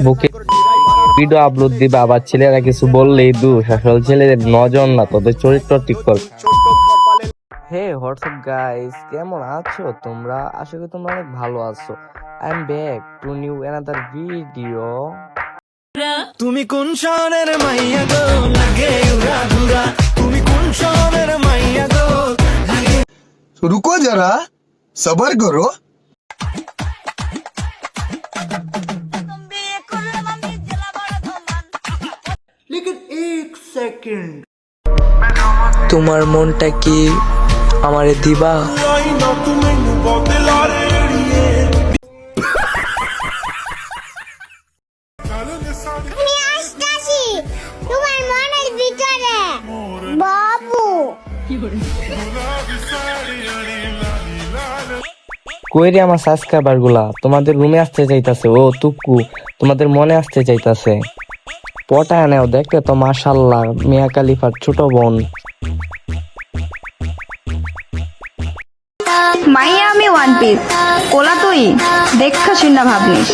বুকে video upload দিবে, আবার ছেলেরা কিছু বললেই দোষ। আসলে ছেলেদের নজর না, তোদের চরিত্র ঠিক কর। হে হোয়াটসঅ্যাপ গাইস, কেমন আছো তোমরা? আশা করি তোমরা অনেক ভালো আছো। I am back to new another video. তুমি কোন শহরের মাইয়া গো লাগে উড়া ধুরা, তুমি কোন শহরের মাইয়া গো লাগে। रुको जरा सबर करो। তোমার মনটা কি আমারে দিবা? আমি আসতাছি তোমার মনের ভিতরে বাবু। কই রে আমার সাবস্ক্রাইবার গুলা? তোমাদের রুমে আসতে চাইতাছে। ও তুকু, তোমাদের মনে আসতে চাইতাছে। পটায় নেও, দেখতে তো মাশাআল্লাহ মিয়া খলিফার ছোট বোন। মাইয়া আমি ওয়ান পিস, কোলা তুই দেখা শুন ভাবনিস।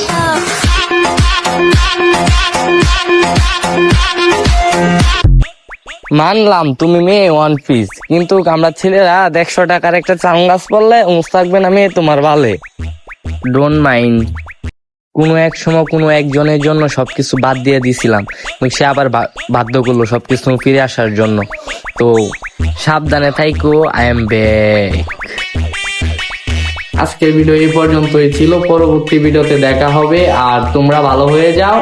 মানলাম তুমি মেয়ে ওয়ান পিস, কিন্তু আমরা ছেলেরা 100 টাকার একটা চাঙ্গাস পড়লে উঁচ থাকবে না মেয়ে তোমার ভালে। Don't mind. কোনো এক সময় কোনো একজনের জন্য সবকিছু বাদ দিয়ে দিছিলাম, সে আবার বাধ্য করলো সবকিছু ফিরে আসার জন্য। তো সাবধানে থাইকো। I am back. আজকের ভিডিও এই পর্যন্তই ছিল, পরবর্তী ভিডিওতে দেখা হবে। আর তোমরা ভালো হয়ে যাও।